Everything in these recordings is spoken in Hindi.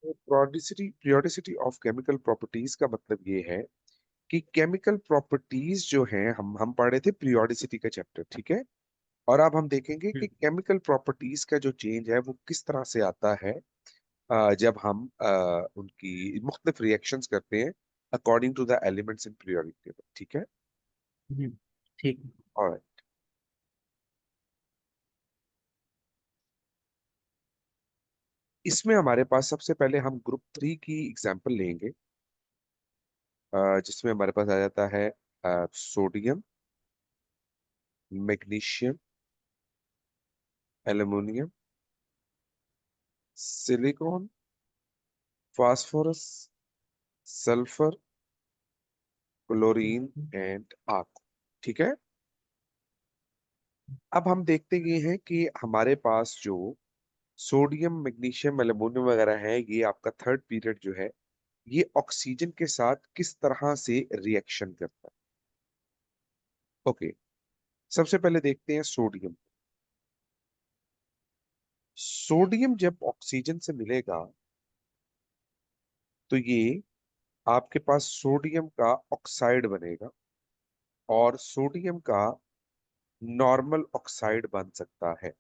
पीरियोडिसिटी ऑफ केमिकल प्रॉपर्टीज का मतलब ये है कि केमिकल प्रॉपर्टीज जो हैं, हम पढ़ रहे थे पीरियोडिसिटी का चैप्टर, ठीक है। और अब हम देखेंगे कि हम्म, केमिकल प्रॉपर्टीज का जो चेंज है वो किस तरह से आता है जब हम उनकी मुख्तलिफ रिएक्शंस करते हैं according to the elements in periodic table, ठीक है। हम्म, ठीक है। और इसमें हमारे पास सबसे पहले हम ग्रुप 3 की एग्जांपल लेंगे, जिसमें हमारे पास आ जाता है sodium, magnesium, aluminium, silicon, phosphorus, sulphur, chlorine and argon, ठीक है। अब हम देखते ये हैं कि हमारे पास जो सोडियम, मैग्नीशियम, एल्युमिनियम वगैरह है, ये आपका थर्ड पीरियड जो है, ये ऑक्सीजन के साथ किस तरह से रिएक्शन करता है। ओके, सबसे पहले देखते हैं सोडियम। सोडियम जब ऑक्सीजन से मिलेगा तो ये आपके पास सोडियम का ऑक्साइड बनेगा, और सोडियम का नॉर्मल ऑक्साइड बन सकता है।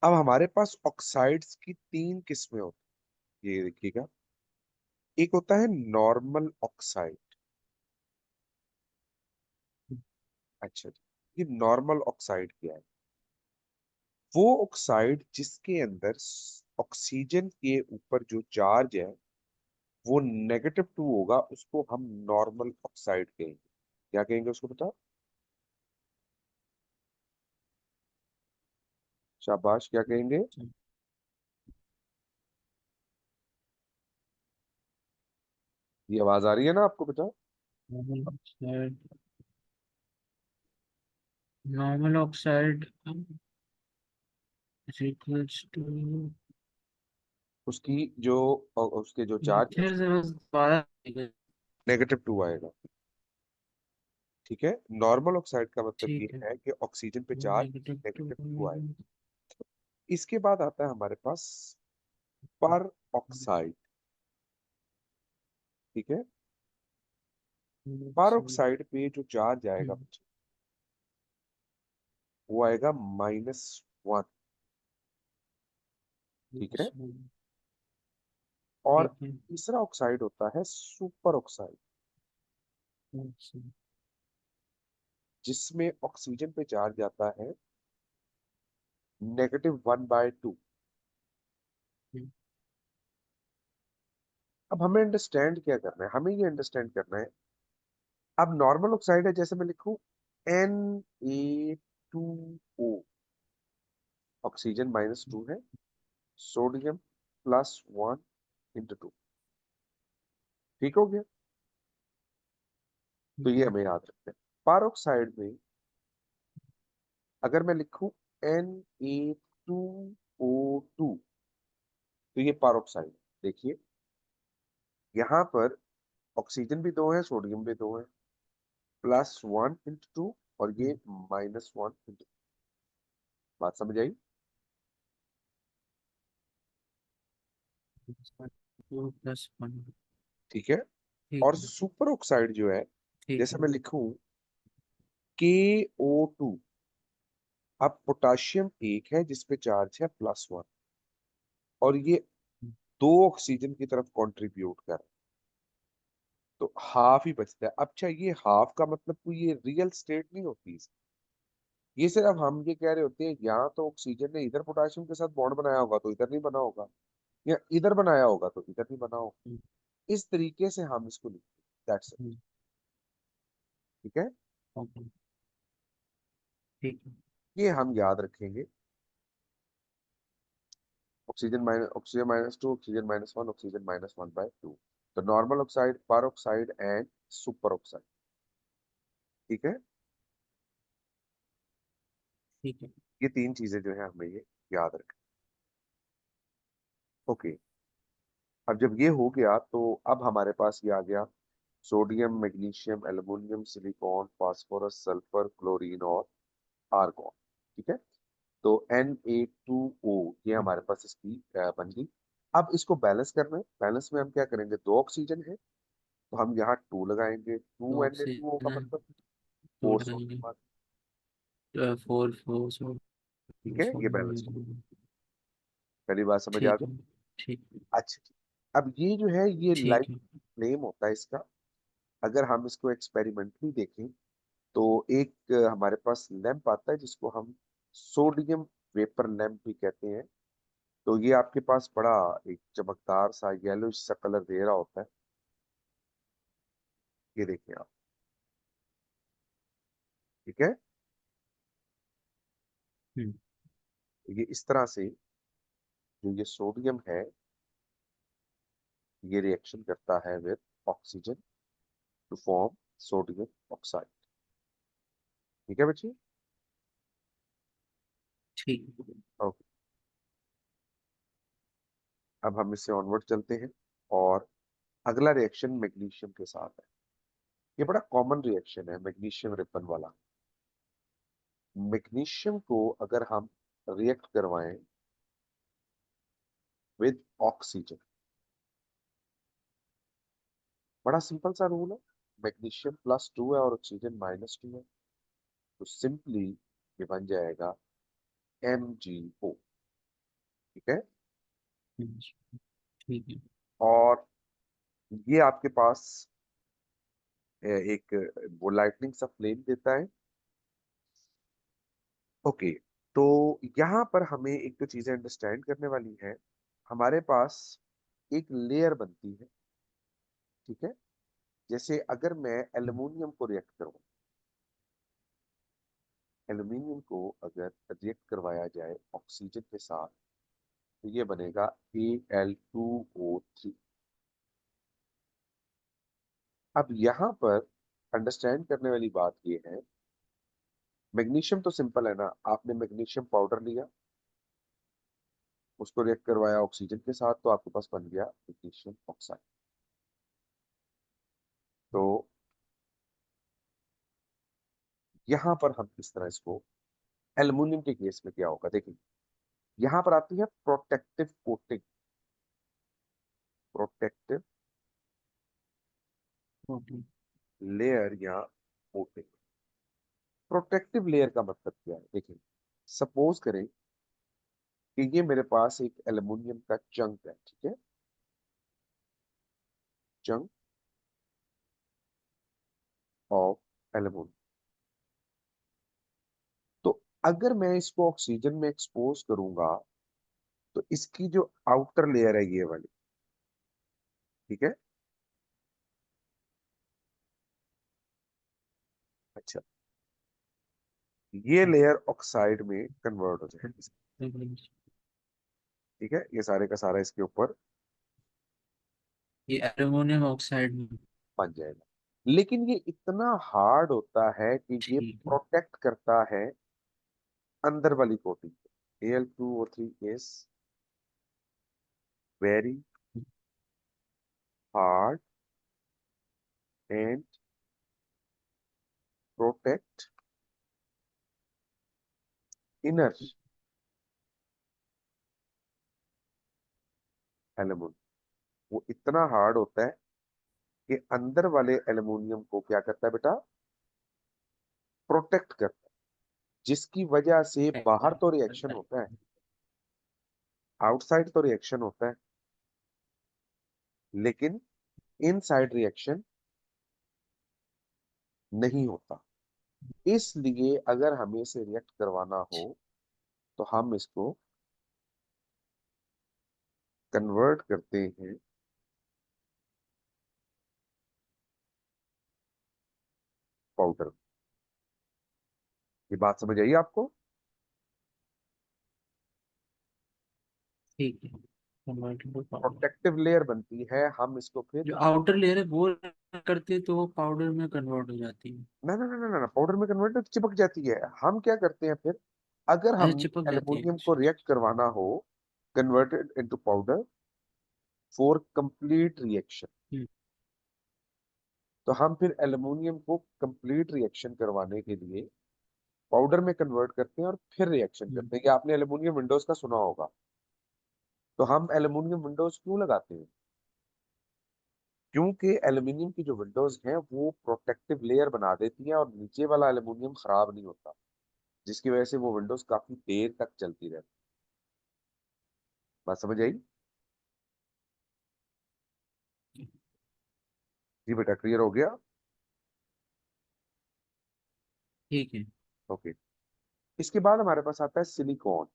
अब हमारे पास ऑक्साइड्स की तीन किस्में होती हैं, ये देखिएगा। एक होता है नॉर्मल ऑक्साइड। अच्छा जी, ये नॉर्मल ऑक्साइड क्या है? वो ऑक्साइड जिसके अंदर ऑक्सीजन के ऊपर जो चार्ज है वो -2 होगा, उसको हम नॉर्मल ऑक्साइड कहेंगे। क्या कहेंगे उसको, बताओ। शाबाश, क्या कहेंगे? ये आवाज आ रही है ना आपको, बताओ। Normal oxide is equals to। उसकी जो उसके जो चार्ज है फिर से बस दोबारा। -2 आएगा, ठीक है। नॉर्मल ऑक्साइड का मतलब ये ठीक है। है कि ऑक्सीजन पे चार्ज नेगेटिव टू। -2 आएगा। इसके बाद आता है हमारे पास पर ऑक्साइड, ठीक है। पर ऑक्साइड पे जो चार्ज आएगा वो आएगा -1, ठीक है। और ठीक है। तीसरा ऑक्साइड होता है सुपर ऑक्साइड, अच्छा। जिसमें ऑक्सीजन पे चार्ज आता है -1/2। अब हमें अंडरस्टैंड क्या करना है, हमें ये अंडरस्टैंड करना है। अब नॉर्मल ऑक्साइड है, जैसे मैं लिखूं Na2O, ऑक्सीजन -2 है, सोडियम +1/2, ठीक हो गया। तो ये हमें याद रखना है। पर ऑक्साइड में अगर मैं लिखूं Na2O2, तो ये पर ऑक्साइड। देखिए, यहाँ पर ऑक्सीजन भी दो है, सोडियम भी दो है, +1/2, और ये -1/2। बात समझ आई? 2+1। ठीक है। ठीक और है। सुपर ऑक्साइड जो है, ठीक जैसे है। मैं लिखूं KO2। अब पोटाशियम एक है जिसपे चार्ज है +1, और ये दो ऑक्सीजन की तरफ कंट्रीब्यूट कर रहा है, तो हाफ ही बचता है। अच्छा, ये हाफ का मतलब कोई ये रियल स्टेट नहीं होती इसकी। ये सिर्फ हम ये कह रहे होते हैं, यहाँ तो ऑक्सीजन ने इधर पोटाशियम के साथ बॉन्ड बनाया होगा तो इधर नहीं बना होगा, या इधर बनाया होगा तो इधर नहीं बना होगा। इस तरीके से हम इसको लिखते हैं, दैट्स इट, ठीक है। ओके। ठीक है। ये हम याद रखेंगे। Oxygen -2, oxygen -1, oxygen -1/2। तो नॉर्मल ऑक्साइड, पर ऑक्साइड एंड सुपर ऑक्साइड, ठीक है। ठीक है। ये तीन चीजें जो है हमें ये याद रखें। ओके, अब जब ये हो गया तो अब हमारे पास ये आ गया sodium, magnesium, aluminium, silicon, phosphorus, sulphur, chlorine और आर्गन, ठीक है। तो Na2O ये हमारे पास इसकी बन गई। अब इसको बैलेंस करना है। बैलेंस में हम क्या करेंगे, 2 ऑक्सीजन है तो हम यहाँ 2 लगाएंगे, तो 2 Na2 होगा, ऑक्सीजन मतलब टू 4 लगाएंगे। सोडियम। फोर फोर सो ठीक है, ये बैलेंस हो गया। पहली बात समझ आ ठीक गई। है। ठीक है। अच्छा, अब ये जो है ये लाइट ठीक है। फ्लेम होता है इसका। अगर हम इसको एक्सपेरिमेंटली देखें तो एक हमारे पास लैंप आता है जिसको हम सोडियम वेपर लैंप भी कहते हैं। तो ये आपके पास बड़ा एक चमकदार सा येलोइश सा कलर दे रहा होता है। ये देखिए आप, ठीक है। हम्म। ये इस तरह से जो ये सोडियम है ये रिएक्शन करता है with oxygen to form sodium oxide. ठीक है बच्चे। ठीक है। ओके, अब हम इससे ऑनवर्ड चलते हैं और अगला रिएक्शन मैग्नीशियम के साथ है। ये बड़ा कॉमन रिएक्शन है मैग्नीशियम रिपन वाला। मैग्नीशियम को अगर हम रिएक्ट करवाएं विद ऑक्सीजन, बड़ा सिंपल सा रूल है। मैग्नीशियम +2 है और ऑक्सीजन -2 है, तो सिंपली ये बन जाएगा MgO। ठीक है। हम्म, ठीक है। और ये आपके पास एक वो लाइटनिंग सा फ्लेम देता है। ओके, तो यहाँ पर हमें एक तो चीजें अंडरस्टैंड करने वाली है। हमारे पास एक लेयर बनती है, ठीक है। जैसे अगर मैं हम्म, एल्युमिनियम को रिएक्ट करूं, एल्युमिनियम को अगर रिएक्ट करवाया जाए ऑक्सीजन के साथ तो ये बनेगा Al2O3। अब यहाँ पर अंडरस्टैंड करने वाली बात ये है, मैग्नीशियम तो सिंपल है ना। आपने मैग्नीशियम पाउडर लिया, उसको रिएक्ट करवाया ऑक्सीजन के साथ तो आपके पास बन गया मैग्नीशियम ऑक्साइड। तो यहाँ पर हम किस तरह इसको, एल्युमिनियम के केस में क्या होगा देखिए, यहाँ पर आती है protective coating. Protective okay. Layer या कोटिंग। प्रोटेक्टिव लेयर का मतलब क्या है देखिए, सपोज करें कि ये मेरे पास एक एल्युमिनियम का चंक है, ठीक है, चंक ऑफ एल्युमिनियम। तो अगर मैं इसको ऑक्सीजन में एक्सपोज करूंगा तो इसकी जो आउटर लेयर है ये वाली, ठीक है। अच्छा, ये लेयर ऑक्साइड में कन्वर्ट हो जाएगी, ठीक है। ये सारे का सारा इसके ऊपर ये एल्युमिनियम ऑक्साइड में। बन जाएगा। लेकिन ये इतना हार्ड होता है कि ये ठीक है। प्रोटेक्ट करता है अंदर वाली coating. Al2O3 is very hard and protect inner aluminium. वो इतना हार्ड होता है कि अंदर वाले एल्यूमिनियम को क्या करता है बेटा, प्रोटेक्ट करता है। जिसकी वजह से बाहर तो रिएक्शन होता है, आउटसाइड तो रिएक्शन होता है, लेकिन इनसाइड रिएक्शन नहीं होता। इसलिए अगर हमें इसे रिएक्ट करवाना हो तो हम इसको कन्वर्ट करते हैं पाउडर। ये बात समझ आई आपको। ठीक है। Convertible powder. प्रोटेक्टिव लेयर बनती है, हम इसको फिर जो आउटर लेयर है वो करते तो वो पाउडर में कन्वर्ट हो जाती है। ना ना ना ना ना पाउडर में कन्वर्ट चिपक जाती है। हम क्या करते हैं फिर, अगर ऐसे हम चिपक जाती है। एल्युमिनियम को अच्छा, रिएक्ट अच्छा। करवाना हो converted into powder for complete reaction, hmm, तो हम फिर एल्युमिनियम को कंप्लीट रिएक्शन करवाने के लिए पाउडर में कन्वर्ट करते हैं और फिर रिएक्शन हम्म, करते हैं। ये आपने एल्युमिनियम विंडोज का सुना होगा। तो हम एल्यूमिनियम विंडोज क्यों लगाते हैं? क्योंकि एल्यूमिनियम की जो विंडोज हैं वो प्रोटेक्टिव लेयर बना देती है और नीचे वाला एल्यूमिनियम खराब नहीं होता, जिसकी वजह से वो विंडोज काफी देर तक चलती रहती। बात समझ आई? जी बेटा, क्लियर हो गया? ठीक है। ओके। इसके बाद हमारे पास आता है सिलिकॉन।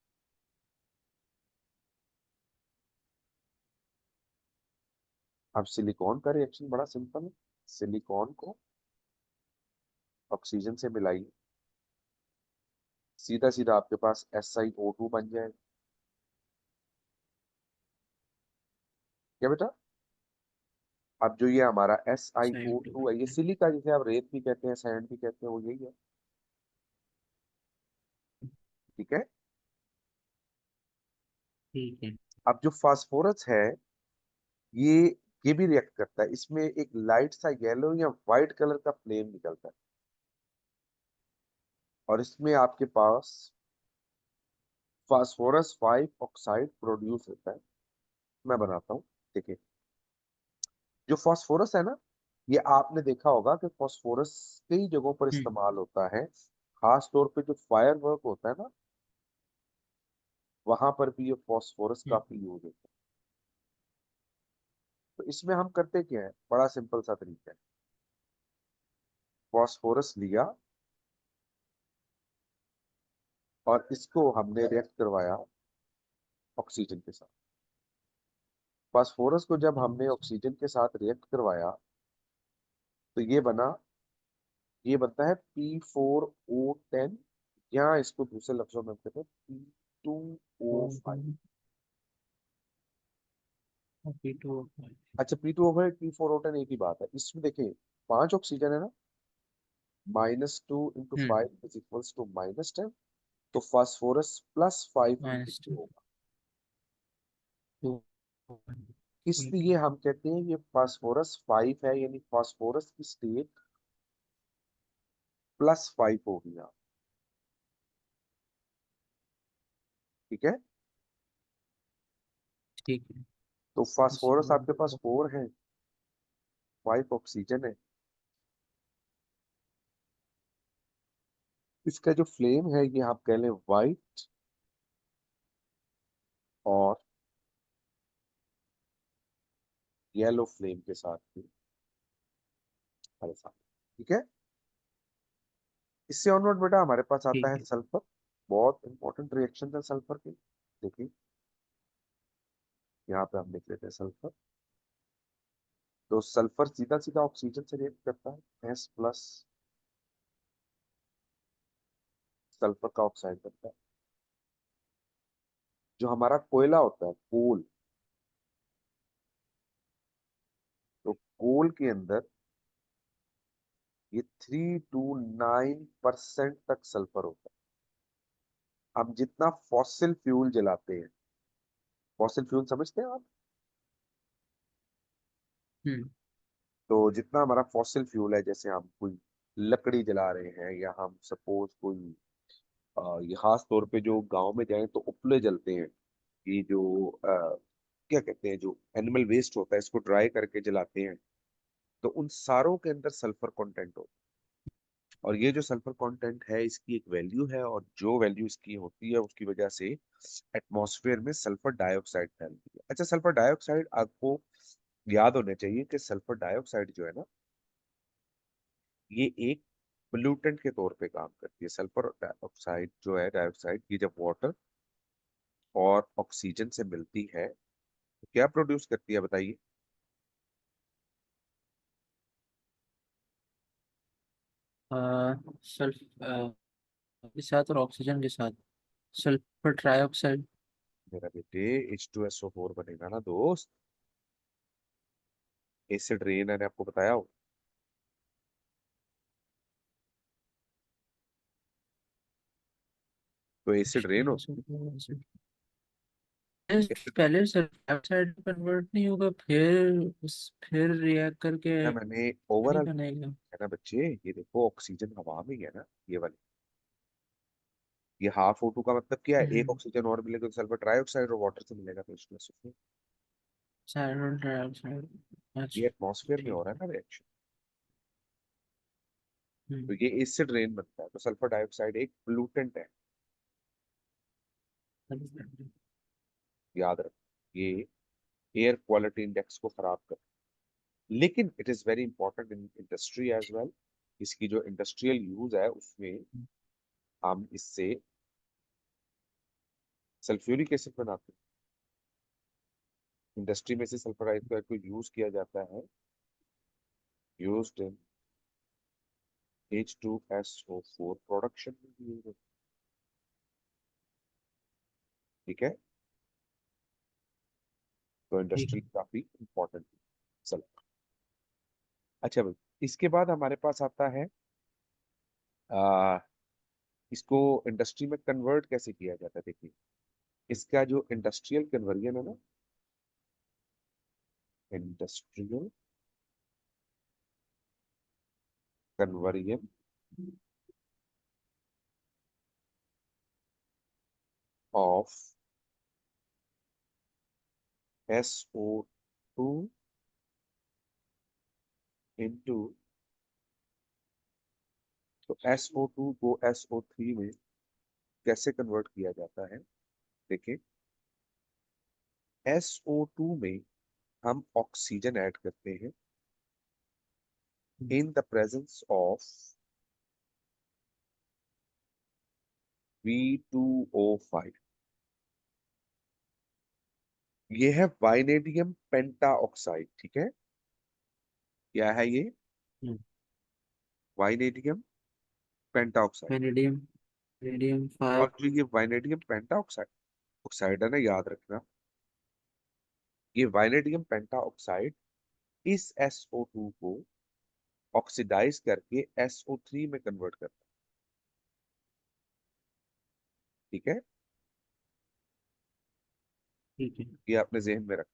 अब सिलिकॉन का रिएक्शन बड़ा सिंपल है। सिलिकॉन को ऑक्सीजन से मिलाइए, सीधा सीधा आपके पास SiO2 बन जाएगा। क्या बेटा? अब जो ये हमारा साइन टू SiO2 है, ये सिलिका, जिसे आप रेत भी कहते हैं, सैंड भी कहते हैं, वो यही है। ठीक है। ठीक है। अब जो फास्फोरस है, ये ये भी रिएक्ट करता है। इसमें एक लाइट सा येलो या व्हाइट कलर का फ्लेम निकलता है और इसमें आपके पास फास्फोरस 5 ऑक्साइड प्रोड्यूस होता है। मैं बनाता हूँ, देखिए। जो फास्फोरस है ना, ये आपने देखा होगा कि फास्फोरस कई जगहों पर हम्म। इस्तेमाल होता है। खास तौर पे जो फायर वर्क होता है ना, वहां पर भी ये फास्फोरस हम्म। काफी यूज होता है। तो इसमें हम करते क्या है, बड़ा सिंपल सा तरीका है। फास्फोरस लिया और इसको हमने रिएक्ट करवाया ऑक्सीजन के साथ। फास्फोरस को जब हमने ऑक्सीजन के साथ रिएक्ट करवाया, तो ये बनता है P4O10, या इसको दूसरे लफ्जों में हम कहते हैं P2O5। P2O। अच्छा, P2O5 P4O10 एक ही बात है। इसमें देखिए 5 ऑक्सीजन है ना, -2 × 5 = -10। तो फास्फोरस +5 माइनस टू होगा। टू। ठीक इसलिए है। हम कहते हैं ये फास्फोरस 5 है, यानी फास्फोरस की स्टेट +5 हो गया। ठीक है। ठीक है। तो फास्फोरस आपके पास 4 है, 5 ऑक्सीजन है। इसका जो फ्लेम है, ये आप कह लें वाइट और येलो फ्लेम के साथ भी हमारे साथ। ठीक है। इससे ऑनवर्ड बेटा हमारे पास आता ठीक है है। सल्फर। बहुत इंपॉर्टेंट रिएक्शन है सल्फर की। देखिए, यहाँ पे हम लिख लेते हैं सल्फर। तो सल्फर सीधा सीधा ऑक्सीजन से रिएक्ट करता है, S+ सल्फर का ऑक्साइड बनता है। जो हमारा कोयला होता है, कोल, तो कोल के अंदर ये 3 to 9% तक सल्फर होता है। हम जितना फॉसिल फ्यूल जलाते हैं, फॉसिल फ्यूल समझते हैं आप? हम्म। तो जितना हमारा फॉसिल फ्यूल है, जैसे हम कोई लकड़ी जला रहे हैं, या हम सपोज कोई ये खास तौर पे जो गांव में जाए तो उपले जलते हैं। ये जो क्या कहते हैं, जो एनिमल वेस्ट होता है, इसको ड्राई करके जलाते हैं। तो उन सारों के अंदर सल्फर कंटेंट होता है। और ये जो सल्फर कंटेंट है, इसकी एक वैल्यू है, और जो वैल्यू इसकी होती है उसकी वजह से एटमॉस्फेयर में सल्फर डाइऑक्साइड फैलती है। अच्छा, सल्फर डाइऑक्साइड आपको याद होना चाहिए कि सल्फर डाइऑक्साइड जो है ना, ये एक पोल्यूटेंट के तौर पे काम करती है। सल्फर डाइऑक्साइड जो है, डाइऑक्साइड, ये जब वाटर और ऑक्सीजन से मिलती है तो क्या प्रोड्यूस करती है, बताइए? सल्फर के साथ और ऑक्सीजन के साथ सल्फर ट्राइऑक्साइड। मेरा बेटे H2SO4 बनेगा ना दोस्त। एसिड रेन मैंने आपको बताया हो। तो एसिड रेन हो। एसिड, पहले सल्फर डाइऑक्साइड कन्वर्ट नहीं होगा, फिर रिएक्ट करके मैंने नहीं ओवरऑल बनेगा। है ना बच्चे, ये देखो ऑक्सीजन हवा में ही है ना, ये वाली। ये हाफ O2 का मतलब क्या है, एक हम्म, ऑक्सीजन और मिलेगा तो सल्फर ट्राइऑक्साइड और वाटर से मिलेगा तो H2SO4। Carbon dioxide. ये अच्छा। एटमॉस्फेयर में हो ठीक। रहा है ना रिएक्शन, हम्म। तो ये इससे ड्रेन बनता है, तो सल्फर डाइऑक्साइड एक पोल्यूटेंट है, याद रख। ये एयर क्वालिटी इंडेक्स को खराब कर, लेकिन it is very important in industry as well. इसकी जो इंडस्ट्रियल यूज है उसमें हम इससे सल्फ्यूरिक एसिड बनाते हैं। इंडस्ट्री में से सल्फर डाइऑक्साइड को यूज किया जाता है, यूज्ड इन H2SO4 प्रोडक्शन में भी use होता है, ठीक है। तो ठीक इंडस्ट्री है। काफी इंपॉर्टेंट है। अच्छा भाई, इसके बाद हमारे पास आता है आ, इसको इंडस्ट्री में कन्वर्ट कैसे किया जाता है, देखिए। इसका जो इंडस्ट्रियल कन्वर्जन है ना, industrial conversion of SO2 into, तो SO2 को SO3 में कैसे कन्वर्ट किया जाता है, देखिए। SO2 में हम ऑक्सीजन ऐड करते हैं in the presence of V2O5। ये है वाइनेडियम पेंटा ऑक्साइड, ठीक है। क्या है ये, वाइनेडियम पेंटा ऑक्साइड। वेनेडियम, वेनेडियम और 5। जो ये वाइनेडियम पेंटा ऑक्साइड ऑक्साइड है ना, याद रखना, ये वाइनेडियम पेंटा ऑक्साइड इस SO2 को ऑक्सीडाइज करके SO3 में कन्वर्ट करता है, ठीक है। ठीक है। ये अपने जेहन में रख।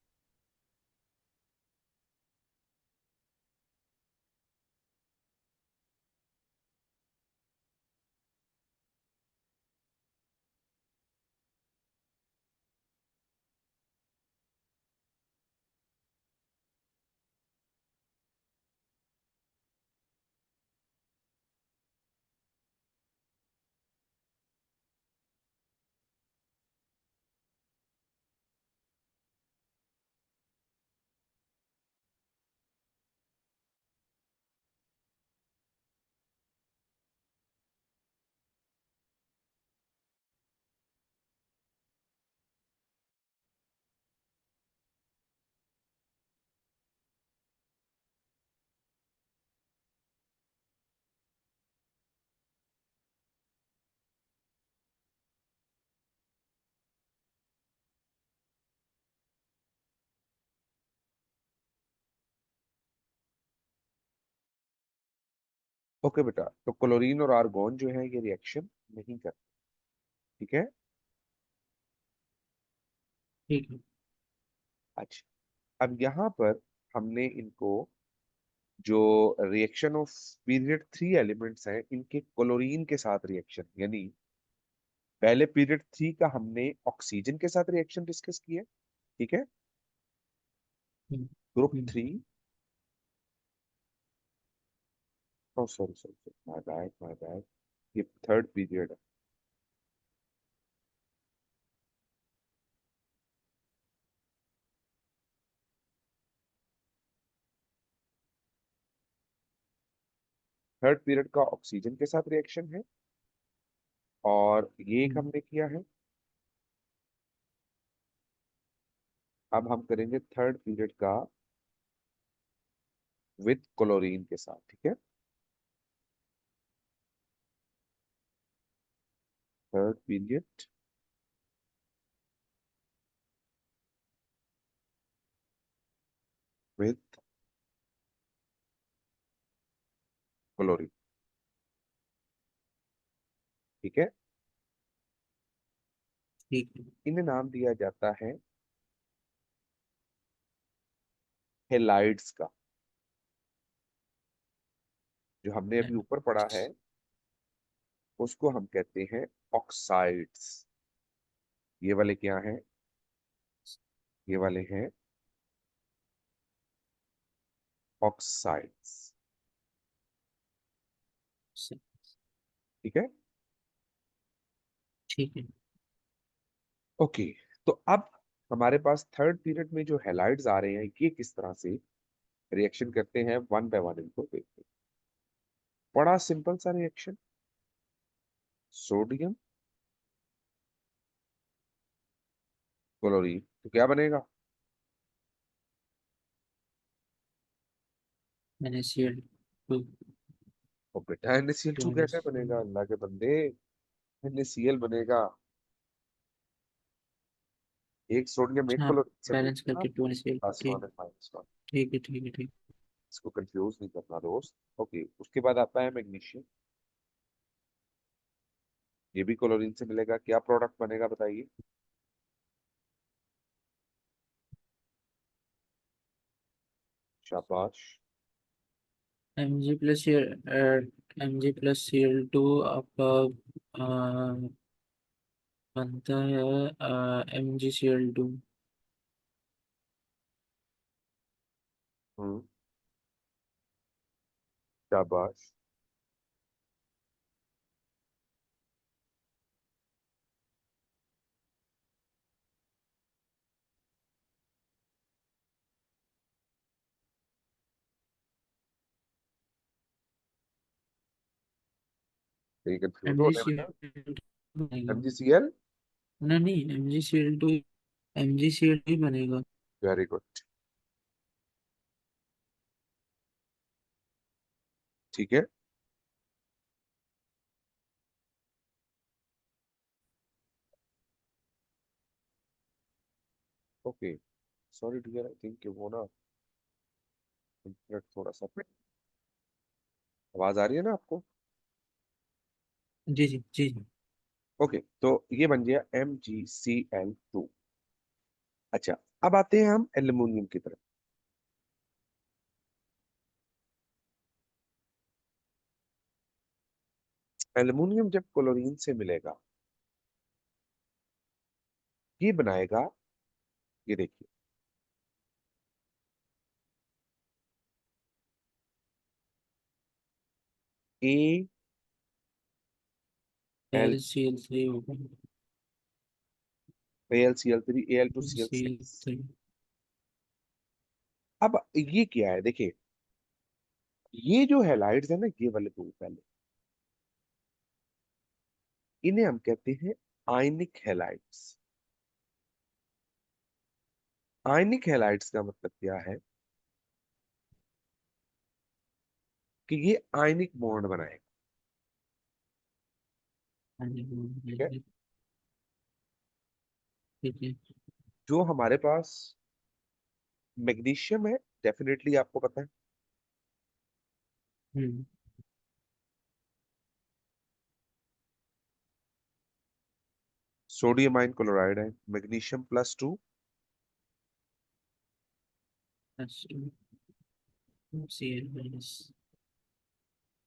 ओके बेटा, तो क्लोरीन और आर्गोन जो है ये रिएक्शन नहीं करते, ठीक है। ठीक है। अच्छा, अब यहाँ पर हमने इनको, जो रिएक्शन ऑफ पीरियड 3 एलिमेंट्स हैं इनके क्लोरीन के साथ रिएक्शन, यानी पहले पीरियड 3 का हमने ऑक्सीजन के साथ रिएक्शन डिस्कस किया, ठीक है। Hmm, group hmm, 3, oh sorry sorry, my bad my bad, ये थर्ड पीरियड है। थर्ड पीरियड का ऑक्सीजन के साथ रिएक्शन है, और ये एक हम्म, हमने किया है। अब हम करेंगे थर्ड पीरियड का विद क्लोरीन के साथ, ठीक है। थर्ड पीरियड विद क्लोरीन, ठीक है। ठीक है। इन्हें नाम दिया जाता है हेलाइड्स का। जो हमने अभी ऊपर पढ़ा है उसको हम कहते हैं ऑक्साइड्स। ये वाले क्या हैं? ये वाले हैं ऑक्साइड्स। ठीक है। ठीक है। ओके। तो अब हमारे पास थर्ड पीरियड में जो हैलाइड्स आ रहे हैं, ये किस तरह से रिएक्शन करते हैं, वन बाय वन इनको देखते हैं। बड़ा सिंपल सा रिएक्शन। सोडियम क्लोरीन, तो क्या बनेगा? NaCl2 और बेटा NaCl2 2 कैसे बनेगा अल्लाह के बंदे? NaCl बनेगा। एक सोडियम एक अच्छा, क्लोरीन से बैलेंस मिलता है करके 2 NaCl। प्लस वन ठीक। And minus one. ठीक है, ठीक है, ठीक। इसको कंफ्यूज नहीं करना दोस्त। ओके, उसके बाद आता है मैग्नीशियम। ये भी क्लोरीन से मिलेगा, क्या प्रोडक्ट बनेगा बताइए? शाबाश। Mg+Cl2 आपका बनता है MgCl2। हम्म। शाबाश। कहीं कंफ्यूज हो रहे हैं बेटा? MgCl2 बनेगा। MgCl। नहीं नहीं, MgCl2 ही बनेगा। Very good. ठीक है। Okay. Sorry dear, I think वो ना इंटरनेट थोड़ा सा। आवाज आ रही है ना आपको? जी जी जी जी। ओके, तो ये बन गया MgCl2। अच्छा, अब आते हैं हम एल्युमिनियम की तरफ। एल्युमिनियम जब क्लोरीन से मिलेगा, ये बनाएगा, ये देखिए, ए एल LCl3 होगा। AlCl3 Al2Cl6। LCl3। अब ये क्या है देखिए, ये जो हैलाइड्स है ना, ये वाले दो पहले, इन्हें हम कहते हैं आयनिक हैलाइड्स। आयनिक हैलाइड्स का मतलब क्या है? कि ये आयनिक बॉन्ड बनाएगा। ठीक है। ठीक है। जो हमारे पास मैग्नीशियम है, डेफिनेटली आपको पता है, हम्म। सोडियम आयन क्लोराइड है, मैग्नीशियम +2। Cl-।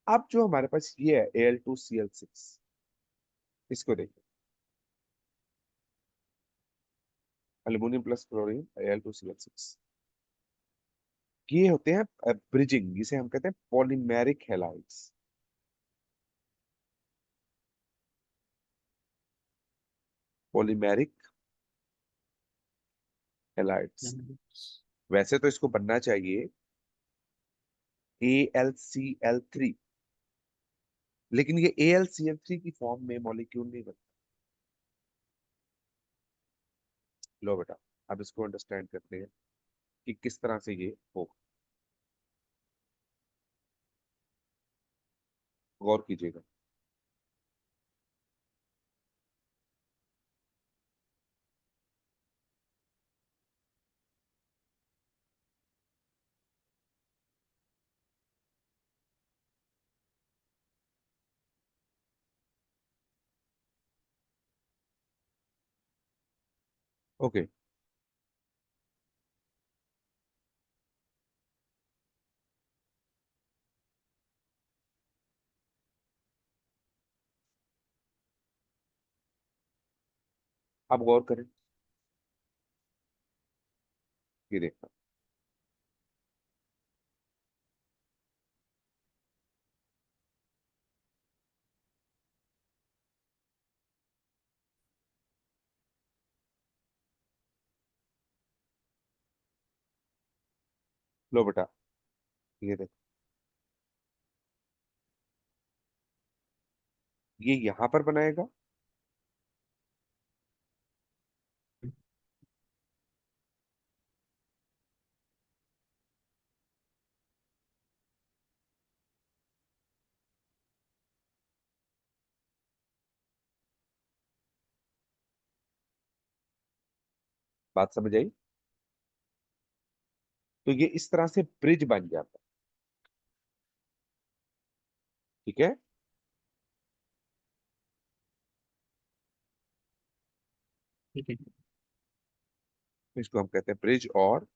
अब जो हमारे पास ये है Al2Cl6, इसको देखिए, अल्यूमिनियम प्लस क्लोरीन Al2Cl6। ये होते हैं ब्रिजिंग, जिसे हम कहते हैं पॉलीमेरिक हैलाइड्स। Polymeric halides. वैसे तो इसको बनना चाहिए AlCl3, लेकिन ये AlCl3 की फॉर्म में मॉलिक्यूल नहीं बनता। लो बेटा, अब इसको अंडरस्टैंड करते हैं कि किस तरह से ये हो। गौर कीजिएगा। ओके। अब गौर करें, ये देखना, लो बेटा, ये देखो, ये यहां पर बनाएगा, बात समझ आई? तो ये इस तरह से ब्रिज बन जाता है, ठीक है। ठीक है। इसको हम कहते हैं ब्रिज और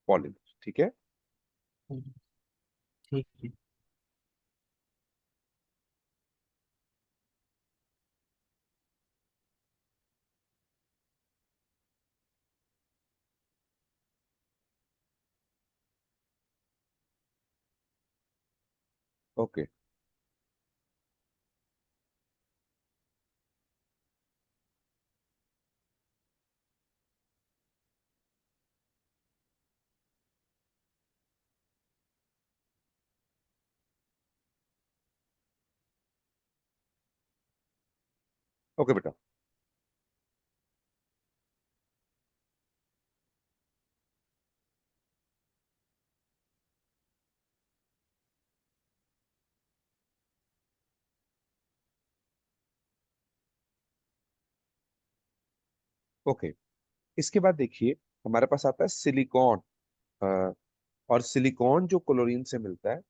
पॉलीमर, ठीक है। ठीक है। ओके, ओके बेटा, ओके। इसके बाद देखिए, हमारे पास आता है सिलिकॉन। और सिलिकॉन जो क्लोरीन से मिलता है,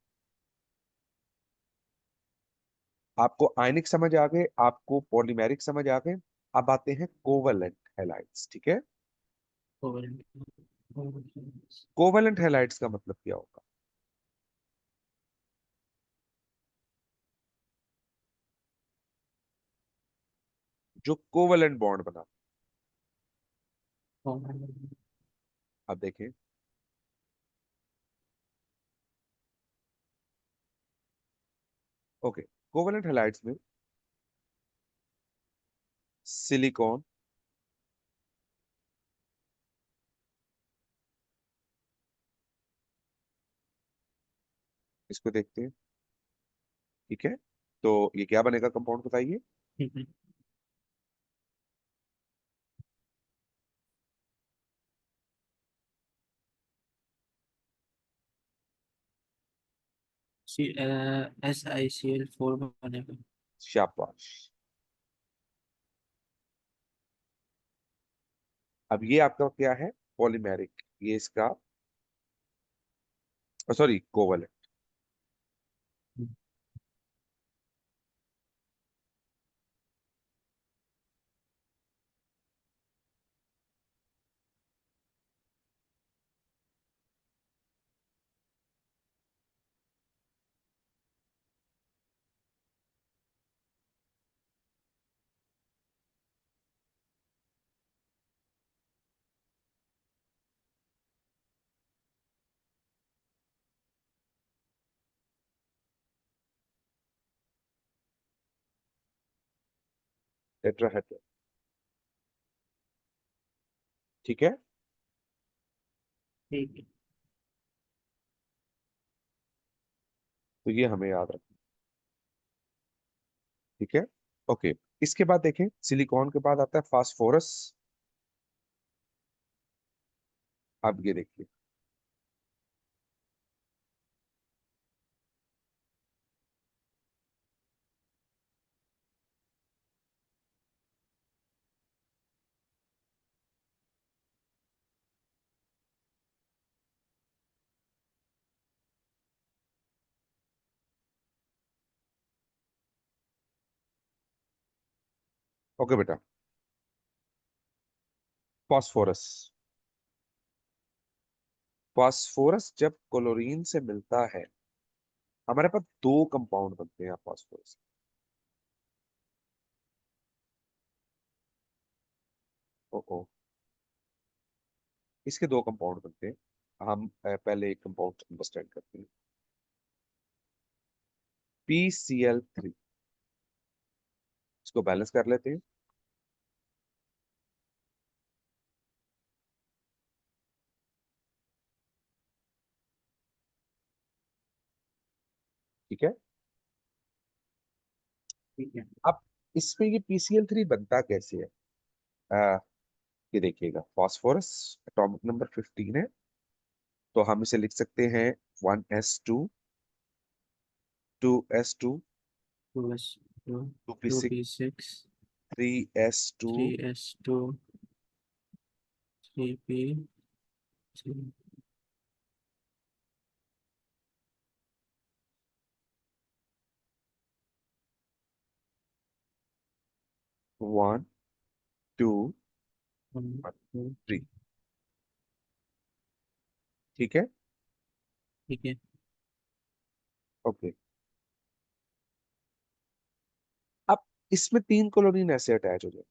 आपको आयनिक समझ आ गए, आपको पॉलीमेरिक समझ आ गए। अब आते हैं कोवलेंट हैलाइड्स, ठीक है। कोवलेंट हैलाइड्स का मतलब क्या होगा? जो कोवलेंट बॉन्ड बना, अब देखें, ओके, कोवलेंट हैलाइड्स में सिलिकॉन, इसको देखते हैं, ठीक है। तो ये क्या बनेगा कंपाउंड, बताइए। ठीक है। SiCl4 बनेगा। शाबाश। अब ये आपका क्या है? पॉलीमेरिक, ये इसका, सॉरी, कोवलेंट। टेट्राहेड्रल, ठीक है। ठीक है। तो ये हमें याद रखना, ठीक है। ओके, इसके बाद देखें, सिलिकॉन के बाद आता है फास्फोरस। अब ये देखिए, ओके बेटा, फास्फोरस। फास्फोरस जब क्लोरीन से मिलता है, हमारे पास दो कंपाउंड बनते हैं फास्फोरस। ओ ओ, इसके दो कंपाउंड बनते हैं। हम पहले एक कंपाउंड अंडरस्टैंड करते हैं। PCl3, इसको बैलेंस कर लेते हैं। ठीक है। ठीक है। अब इसमें ये PCl3 बनता कैसे है? अ, ये देखिएगा, फास्फोरस एटॉमिक नंबर 15 है, तो हम इसे लिख सकते हैं 1s2, 2s2, 2s2, 2p6, 2p6, 3s2, 3s2, 3p3, 1 2 1, 2, 3। ठीक है। ठीक है। ओके। अब इसमें 3 क्लोरीन ऐसे अटैच हो जाए।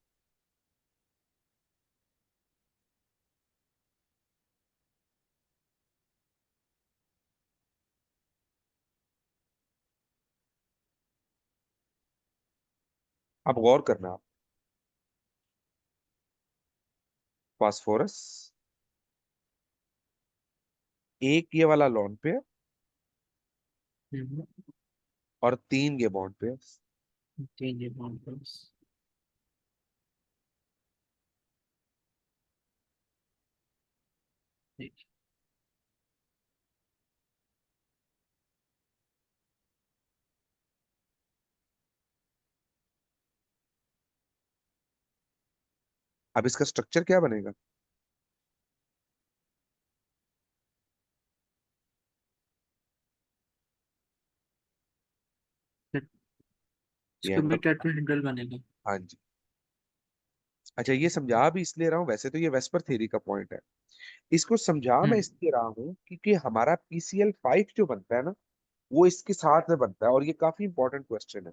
अब गौर करना आप, फास्फोरस एक ये वाला लोन पे हम्म, और 3 ये बॉन्ड पे। 3 बॉन्ड। अब इसका स्ट्रक्चर क्या बनेगा? ये इसका भी एंगल। टेट्राहेड्रल बनेगा। हाँ जी। अच्छा, ये समझा भी इसलिए रहा हूँ, वैसे तो ये वेस्पर थ्योरी का पॉइंट है। इसको समझा मैं हम्म। इसलिए रहा हूँ क्योंकि हमारा PCl5 जो बनता है ना, वो इसके साथ में बनता है, और ये काफी इंपॉर्टेंट क्वेश्चन है।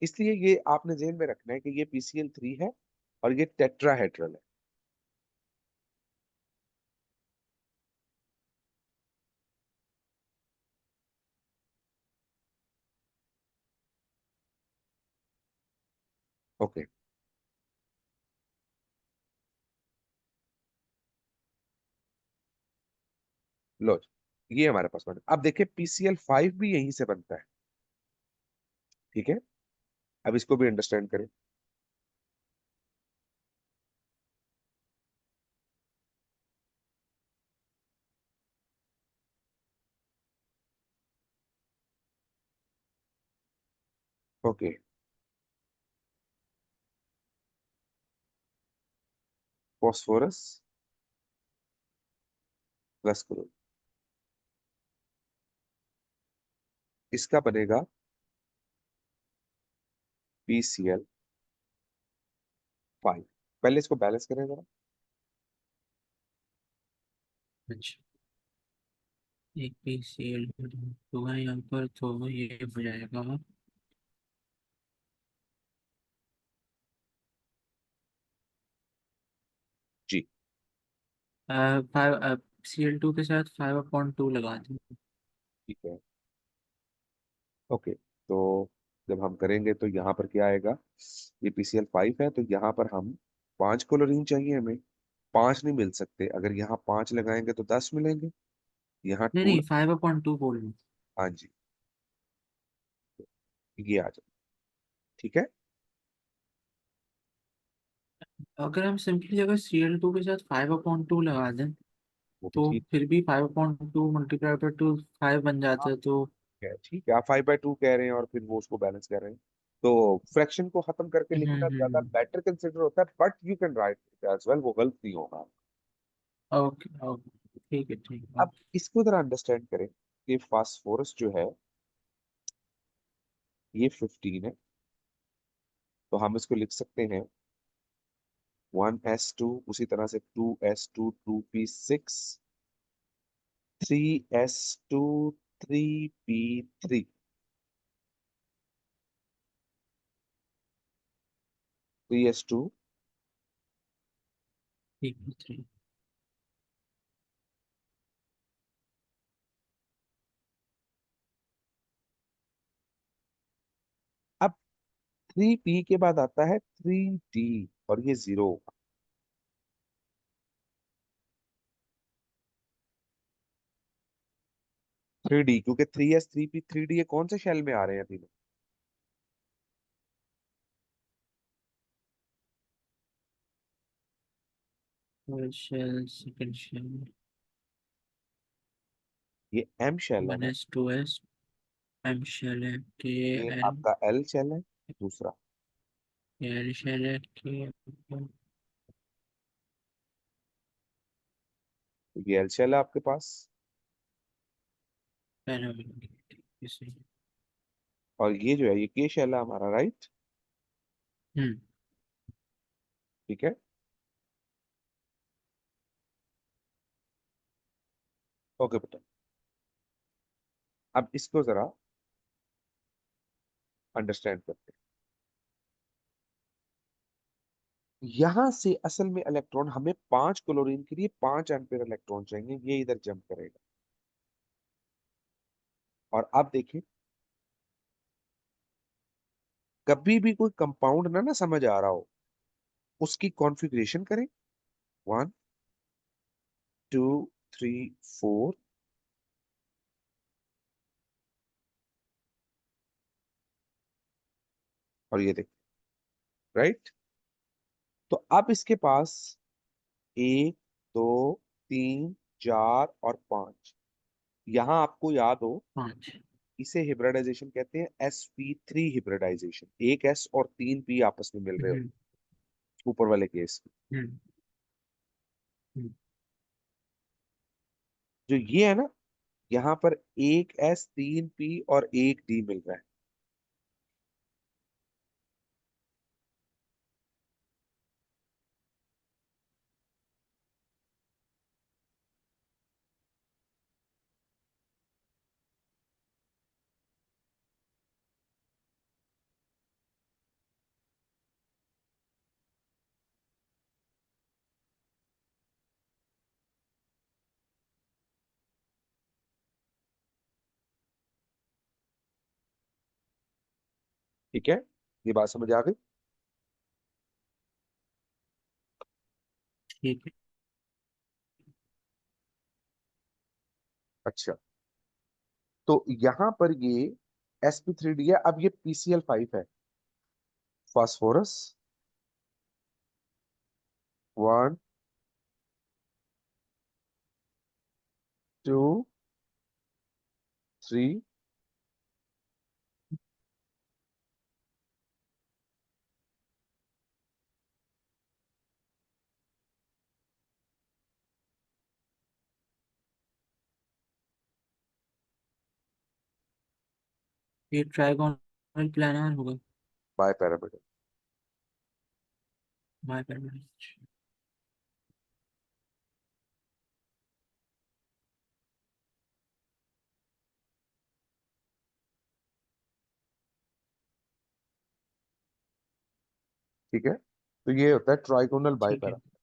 इसलिए ये आपने ध्यान में रखना है कि ये PCl3 है और ये टेट्राहेड्रल है। ओके। लो, ये हमारे पास बना। अब देखिए PCl5 भी यहीं से बनता है। ठीक है। अब इसको भी अंडरस्टैंड करें। ओके। फॉस्फोरस प्लस करो, इसका बनेगा PCl5। पहले इसको बैलेंस करें जरा। अच्छा, एक PCl तो है यहाँ पर, तो ये हो जाएगा जी। 5 Cl2 के साथ 5/2 लगा दें। ठीक है। ओके, तो जब हम करेंगे तो यहाँ पर क्या आएगा? ये PCl5 है, तो यहाँ पर हम 5 क्लोरीन चाहिए हमें। 5 नहीं मिल सकते, अगर यहाँ 5 लगाएंगे तो 10 मिलेंगे। यहाँ नहीं 2। नहीं, 5/2 बोल रहा हूँ। हाँ जी, ये आ जाए। ठीक है। अगर हम सिंपली अगर Cl2 के साथ 5/2 लगा दें, वो भी तो ठीक फिर भी 5/2 मल्टीप्लाई बाई 2 5 बन जाता है, तो है। ठीक है, आप 5/2 कह रहे हैं और फिर वो उसको बैलेंस कर रहे हैं, तो फ्रैक्शन को खत्म करके लिखना ज्यादा हम्म। बेटर कंसिडर होता है, but you can write it as well, वो गलत नहीं होगा। ओके ओके, ठीक है ठीक है। अब इसको जरा अंडरस्टैंड करें कि फास्फोरस जो है ये 15 है, तो हम इसको लिख सकते हैं 1s2, उसी तरह से 2s2, 2p6, 3s2, 3p3, 3s2, AP3। अब 3p के बाद आता है 3d और ये 0। 3d क्योंकि 3s 3p 3d ये कौन से शेल में आ रहे हैं तीनों? फर्स्ट शेल, सेकंड शेल, ये m शेल है वन ना, s two s m shell है, के ये एल, आपका l शेल है दूसरा, एल शेल है, के तो ये l शेल है आपके पास, पैरामीटर इसे। और ये जो है ये k शेल है हमारा, राइट? हम्म। ठीक है, ओके बेटा। अब इसको जरा अंडरस्टैंड करते हैं। यहां से असल में इलेक्ट्रॉन हमें 5 क्लोरीन के लिए 5 एम्पीयर इलेक्ट्रॉन चाहिए, ये इधर जंप करेगा। और अब देखिए, कभी भी कोई कंपाउंड ना ना समझ आ रहा हो, उसकी कॉन्फ़िगरेशन करें, 1 2 3 4, और ये देखिए, राइट? तो अब इसके पास 1 2 3 4 और 5। यहां आपको याद हो, 5। इसे हिब्रिडाइजेशन कहते हैं, sp3 हिब्रिडाइजेशन। एक s और 3p आपस में मिल रहे हो हम्म। ऊपर वाले केस में। हम्म। हम्म। जो ये है ना, यहाँ पर एक s 3p और एक d मिल रहा है। ठीक है, ये बात समझ आ गई? ठीक है। अच्छा, तो यहाँ पर ये sp3d है, अब ये pcl5 है। फास्फोरस, 1 2 3, ये ट्राइगोनल प्लानर होगा। Bi parameter. Bi parameter. ठीक है, तो ये होता है ट्राइगोनल बाय ठीक है। पैरामीटर।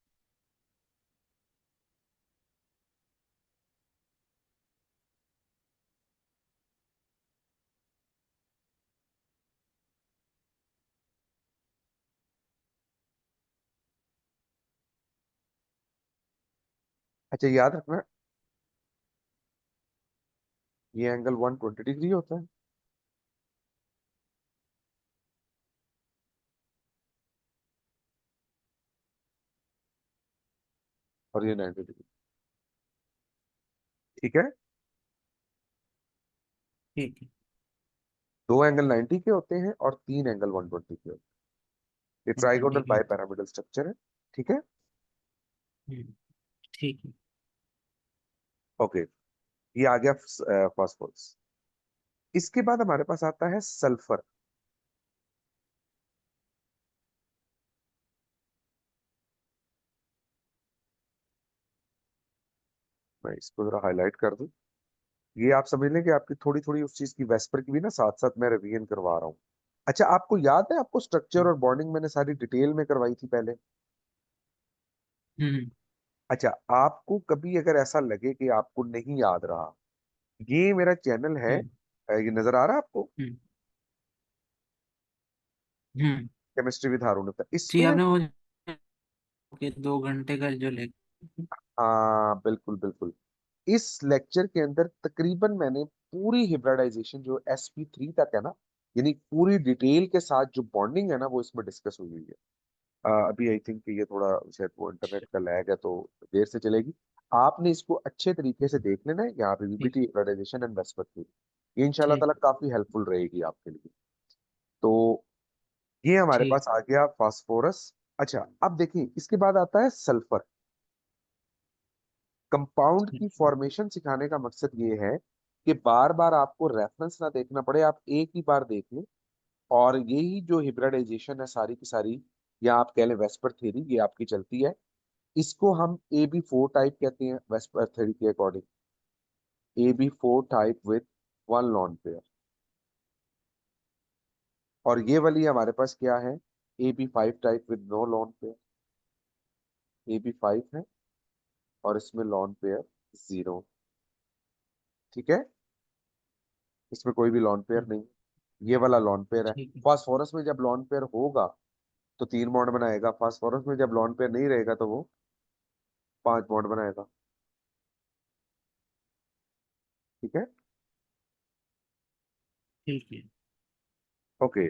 अच्छा, याद रखना, ये एंगल 120 डिग्री होता है, और ये 90 डिग्री। ठीक है, ठीक है। दो एंगल 90 के होते हैं और तीन एंगल 120 के होते हैं। ये 120 ट्राइगोनल के बाय होते पैरामिडल स्ट्रक्चर है। ठीक है, हैं। ठीक है। ओके, ये आ गया फास्फोरस। इसके बाद हमारे पास आता है सल्फर। मैं इसको जरा हाईलाइट कर दूं, ये आप समझ लें कि आपकी थोड़ी थोड़ी उस चीज की वेस्पर की भी ना साथ साथ मैं रिवीजन करवा रहा हूँ। अच्छा, आपको याद है, आपको स्ट्रक्चर और बॉन्डिंग मैंने सारी डिटेल में करवाई थी पहले? हम्म। अच्छा, आपको कभी अगर ऐसा लगे कि आपको नहीं याद रहा, ये मेरा चैनल है, हम्म। ये नजर आ रहा है आपको, हम्म। हम्म। केमिस्ट्री विद हारून अख्तर, जी, इसमें। आपने वो के 2 घंटे का जो ले। हाँ बिल्कुल बिल्कुल। इस लेक्चर के अंदर तकरीबन मैंने पूरी हिब्रिडाइजेशन जो sp3 तक है ना, यानी पूरी डिटेल के साथ जो बॉन्डिंग है ना, वो इसमें डिस्कस हुई हुई है। अभी आई थिंक ये थोड़ा शायद वो इंटरनेट का लैग है, तो देर से चलेगी। आपने इसको अच्छे तरीके से देख लेना है, यहाँ पे ठीक। वीबीटी हिब्रिडाइजेशन एंड वेस्पर्ट, ये इंशाल्लाह ठीक। ताला काफी हेल्पफुल रहेगी आपके लिए। तो ये हमारे ठीक। पास आ गया फास्फोरस। अच्छा, अब देखिए इसके बाद आता है सल्फर। कंपाउंड की ठीक। फॉर्मेशन सिखाने का मकसद ये है कि बार बार आपको रेफरेंस ना देखना पड़े, आप एक ही बार देख लें। और यही जो हिब्रिडाइजेशन है सारी की सारी, या आप कह लें वेस्पर थ्योरी, ये आपकी चलती है। इसको हम AB4 टाइप कहते हैं वेस्पर थ्योरी के according. AB4 type with one lone pair. और ये वाली हमारे पास क्या है, AB5 type with no lone pair. AB5 है और इसमें लॉन पेयर 0। ठीक है, इसमें कोई भी लॉन पेयर हम्म। नहीं। ये वाला लॉन पेयर है। ठीक है। फास्फोरस में जब लॉन पेयर होगा तो 3 बॉन्ड बनाएगा, फास्फोरस में जब लॉन पेयर नहीं रहेगा तो वो 5 बॉन्ड बनाएगा। ठीक है। ठीक है। ओके।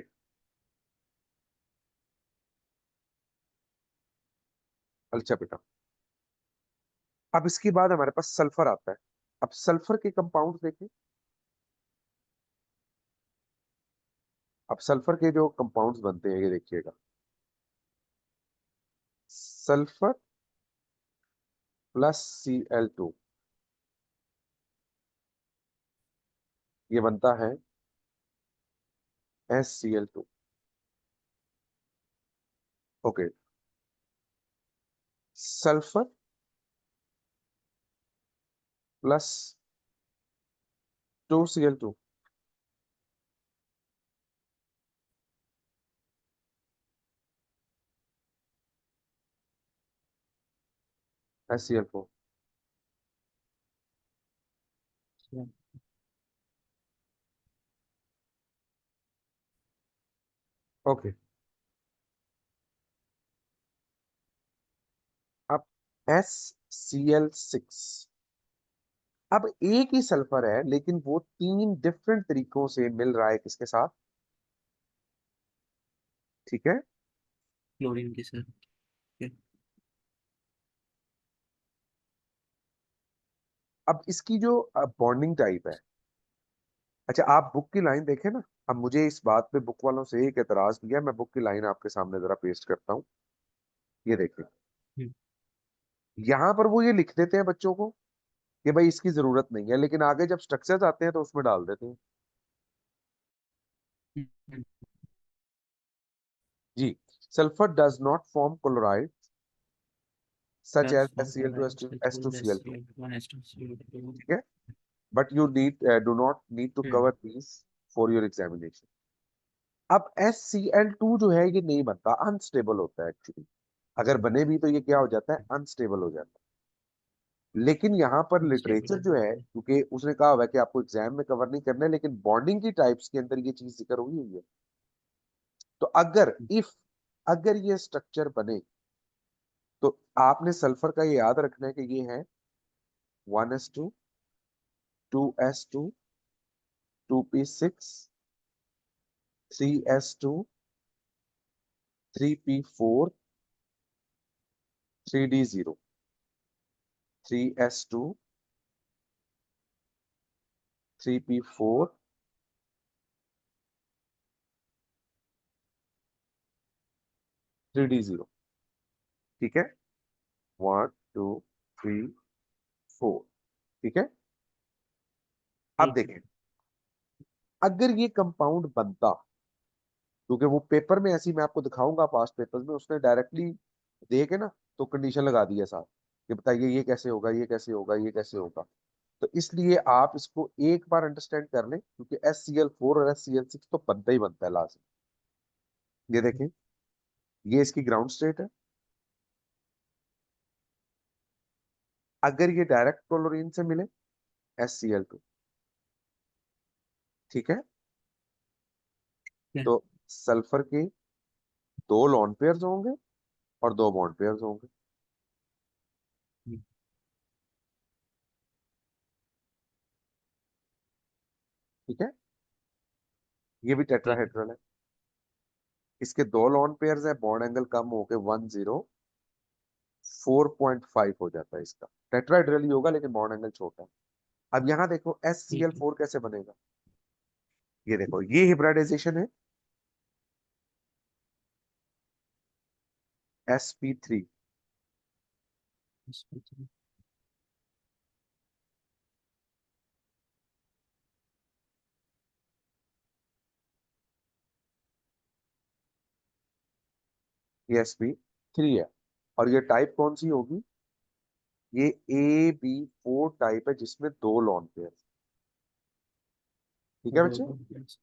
अच्छा बेटा, अब इसके बाद हमारे पास सल्फर आता है। अब सल्फर के कंपाउंड देखें। अब सल्फर के जो कंपाउंड्स बनते हैं ये देखिएगा। सल्फर प्लस Cl2, ये बनता है SCl2। Okay. Sulphur plus 2Cl2, SCl4। अच्छा। ओके। अब SCl6। अब एक ही सल्फर है लेकिन वो 3 डिफरेंट तरीकों से मिल रहा है किसके साथ। ठीक है। क्लोरीन के साथ। ठीक है। अब इसकी जो बॉन्डिंग टाइप है। अच्छा, आप बुक की लाइन देखें ना। अब मुझे इस बात पे बुक वालों से एक एतराज भी है, मैं बुक की लाइन आपके सामने जरा पेस्ट करता हूँ। ये देखिए, हम्म। यहाँ पर वो ये लिख देते हैं बच्चों को कि भाई इसकी जरूरत नहीं है, लेकिन आगे जब स्ट्रक्चर्स आते हैं तो उसमें डाल देते हैं। हम्म। जी। Sulphur does not form chloride such Does as not SCl2 provide such S2 as Cl2। SCl1 SO2. ठीक है। But you need do not need to hmm. Cover these for your examination. अब SCl2 जो है ये नहीं बनता, अनस्टेबल होता है एक्चुअली। अगर बने भी तो ये क्या हो जाता है, अनस्टेबल हो जाता है। लेकिन यहाँ पर Stable लिटरेचर हो जो है, जाता है। क्योंकि उसने कहा हुआ है कि आपको एग्जाम में कवर नहीं करना है, लेकिन बॉन्डिंग की टाइप्स के अंदर ये चीज जिक्र हुई हुई है। तो अगर इफ अगर ये स्ट्रक्चर बने तो आपने सल्फर का ये याद रखना है कि ये है 1s2, 2s2, 2p6, 3s2, 3p4, 3d0, 3s2, 3p4, 3d0। ठीक है, 1 2 3 4। ठीक है। अब ठीक है। देखें, अगर ये कंपाउंड बनता, क्योंकि वो पेपर में ऐसी मैं आपको दिखाऊंगा, पास्ट पेपर्स में उसने डायरेक्टली दे के ना तो कंडीशन लगा दी है साथ कि बताइए ये कैसे होगा, ये कैसे होगा, ये कैसे होगा। तो इसलिए आप इसको एक बार अंडरस्टैंड कर लें, क्योंकि SCl4 और SCl6 तो बनता ही बनता है लाजम। ये देखें, ये इसकी ग्राउंड स्टेट है। अगर ये डायरेक्ट क्लोरीन से मिले SCl2, ठीक है, क्या? तो सल्फर के दो लोन पेयर्स होंगे और दो बॉन्ड पेयर्स होंगे, ठीक है। ये भी ठीक है। टेट्राहेड्रल है। इसके दो लोन पेयर्स है, बॉन्ड एंगल कम होके 104.5 हो जाता है इसका। टेट्राहेड्रल ही होगा लेकिन बॉन्ड एंगल छोटा है। अब यहाँ देखो ठीक है। SCl4 कैसे बनेगा। ये देखो, ये हिब्रिडाइजेशन है sp3, इसमें तो- ये sp3 है। और ये टाइप कौन सी होगी, ये AB4 टाइप है जिसमें दो लॉन पेयर, ठीक है दो बच्चे। कॉम्प्लेक्स।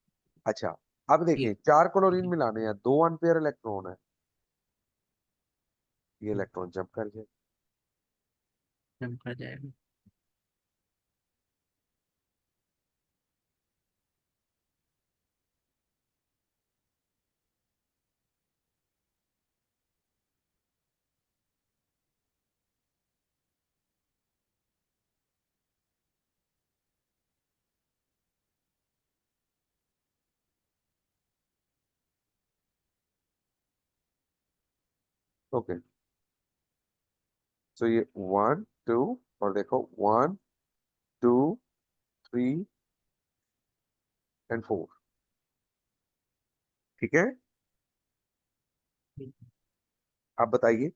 अच्छा, अब देखिए ठीक। चार क्लोरीन ठीक मिलाने हैं, दो अनपेयर इलेक्ट्रॉन है, ये है। इलेक्ट्रॉन जंप कर जाए। जम कर जाएगा। ओके, तो ये 1 2, और देखो 1 2 3 एंड 4, ठीक है। ठीक अब बताइए,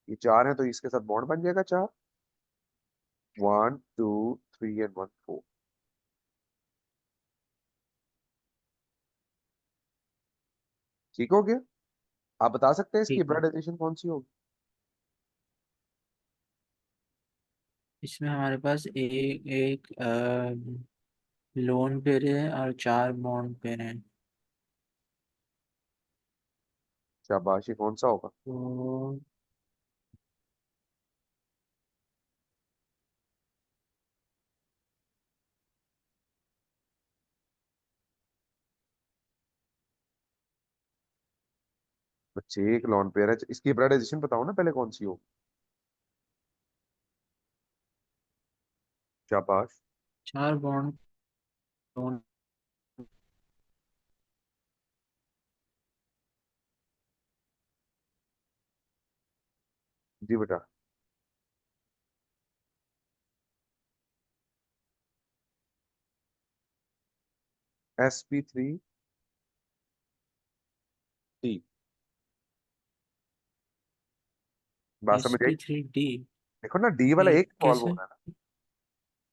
ये चार है तो इसके साथ बॉन्ड बन जाएगा चार, 1 2 3 एंड 1 4, ठीक हो गया। आप बता सकते हैं इसकी ठीक है। हिब्रिडाइजेशन कौन सी होगी। इसमें हमारे पास एक एक लोन पेयर है और चार बॉन्ड पेयर हैं। शाबाश, ये कौन सा होगा। तो बच्चे एक लॉन पेयर है, इसकी हिब्रिडाइजेशन बताओ ना पहले कौन सी हो। शाबाश। चार बॉन्ड लोन। जी बेटा। sp3d, बात एस समझ आई। पी थ्री डी देखो ना, डी वाला ये एक सॉल्व कैसे? होना है ना,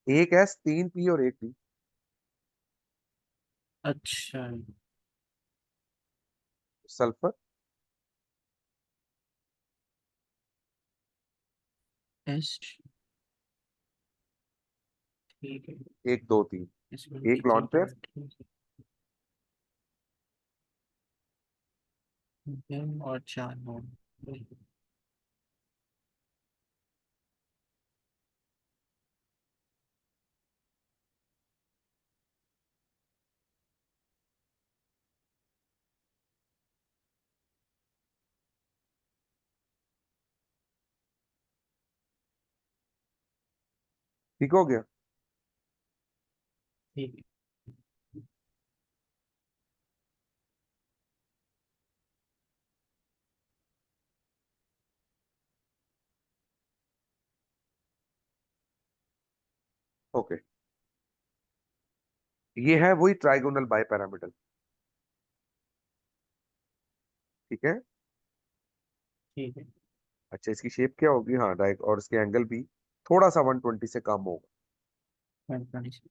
एक S 3 P और एक D। अच्छा। Sulphur S. ठीक है। 1 2 3, इसमें एक लॉन ठीक पेयर। है और चार बॉन्ड। ठीक हो गया। ठीक है। ओके, ये है वही ट्राइगोनल बाइपैरामिडल, ठीक है। ठीक है। अच्छा, इसकी शेप क्या होगी, हाँ राइट, और इसके एंगल भी थोड़ा सा 120 से कम होगा। 120।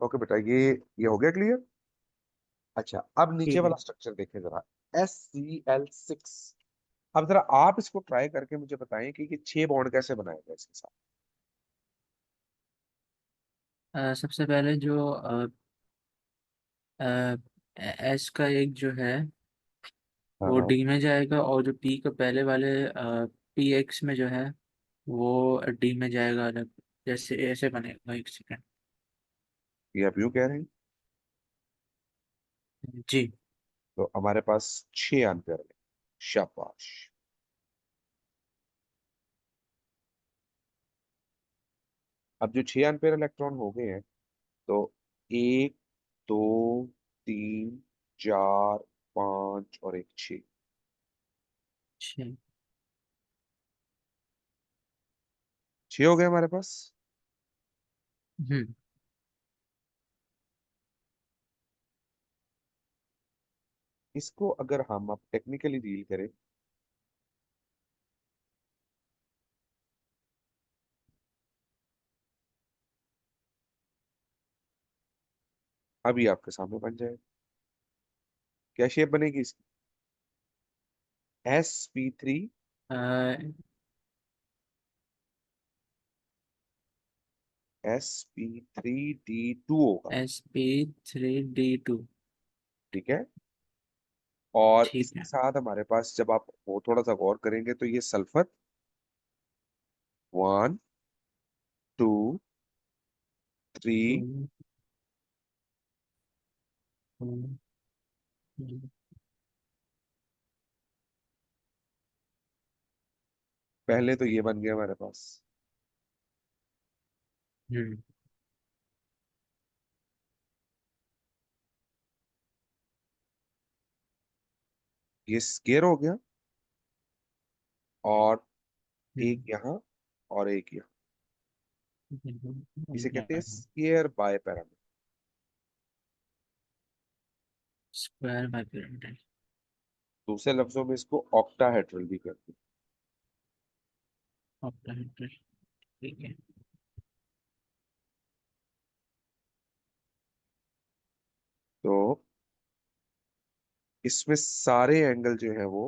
ओके बेटा, ये हो गया क्लियर। अच्छा, अब नीचे ठीक है। वाला स्ट्रक्चर देखें जरा, SCl6। अब जरा आप इसको ट्राई करके मुझे बताएं कि ये 6 बॉन्ड कैसे बनाएगा इसके साथ। सबसे पहले जो एस का एक जो है हाँ वो हाँ। डी में जाएगा, और जो पी का पहले वाले पी एक्स में जो है वो डी में जाएगा अलग। जैसे ऐसे बनेगा, एक सेकेंड। ये आप यूं कह रहे हैं। जी। तो हमारे पास 6 एम्पियर है। शाबाश। अब जो 6 एम्पियर इलेक्ट्रॉन हो गए हैं, तो 1 2 3 4 5 और एक 6। छः। 6 हो गए हमारे पास। हम्म। इसको अगर हम अब टेक्निकली डील करें, अभी आपके सामने बन जाए। क्या शेप बनेगी इसकी? sp3। sp3d2 होगा। SP3D2। ठीक है। और ठीक इसके है। साथ हमारे पास, जब आप वो थोड़ा सा गौर करेंगे, तो ये सल्फर 1 2 3। हम्म, हम्म, हम्म, पहले तो ये बन गया हमारे पास। हम्म, ये स्केयर हो गया, और एक हम्म, यहाँ और एक यहाँ। इसे कहते हैं square by parameter. Square by pyramid. दूसरे लफ्जों में इसको ऑक्टाहेड्रल भी कहते हैं। ऑक्टाहेड्रल। ठीक है। तो इसमें सारे एंगल जो है वो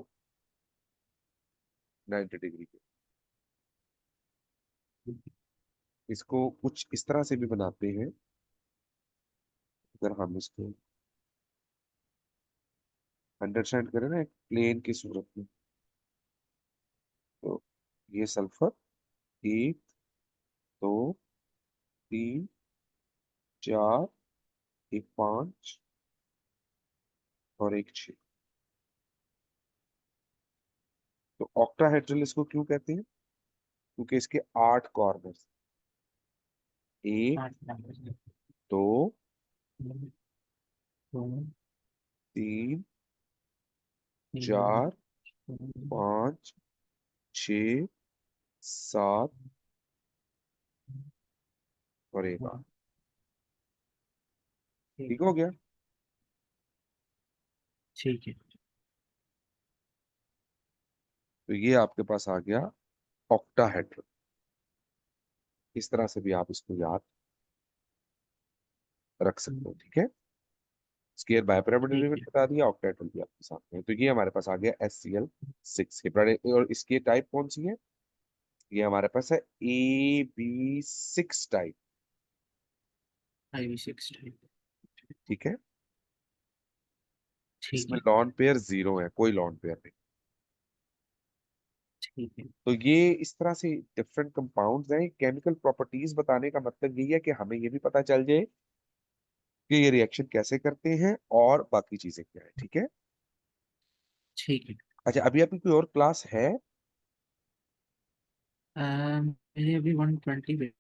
90 डिग्री के। इसको कुछ इस तरह से भी बनाते हैं, अगर हम इसको अंडरस्टैंड करें ना, एक प्लेन की सूरत में। तो ये सल्फर 1 2 3 4, एक 5 और एक 6। तो ऑक्टाहेड्रल इसको क्यों कहते हैं? क्योंकि इसके 8 कॉर्नर्स, एक, 8 नंबर। दो, दो, 3 तीन, 4 5 6 7 और एक 8। ठीक ठीक हो है। गया। ठीक है। तो ये आपके पास आ गया ऑक्टाहेड्रल। इस तरह से भी आप इसको याद रख सकते हो। ठीक है। स्केयर बायपिरामिडल भी ठीक मैंने है। बता दिया, ऑक्टाहेड्रल भी आपके सामने है। तो ये हमारे पास आ गया SCl6 के बड़े, और इसकी टाइप कौन सी है? ये हमारे पास है AB6 टाइप। IV6 type. ठीक है। ठीक इसमें है। लॉन पेयर 0 है, कोई लॉन पेयर नहीं। ठीक है। तो ये इस तरह से डिफरेंट कंपाउंड्स हैं। केमिकल प्रॉपर्टीज बताने का मतलब यही है कि हमें ये भी पता चल जाए कि ये रिएक्शन कैसे करते हैं और बाकी चीजें क्या है। ठीक है। ठीक है। अच्छा, अभी आपकी कोई और क्लास है? मेरे अभी 120 पे।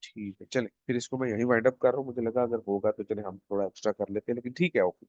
ठीक है, चले फिर इसको मैं यहीं वाइंड अप कर रहा हूँ। मुझे लगा अगर होगा तो चले हम थोड़ा एक्स्ट्रा कर लेते हैं, लेकिन ठीक है, ओके।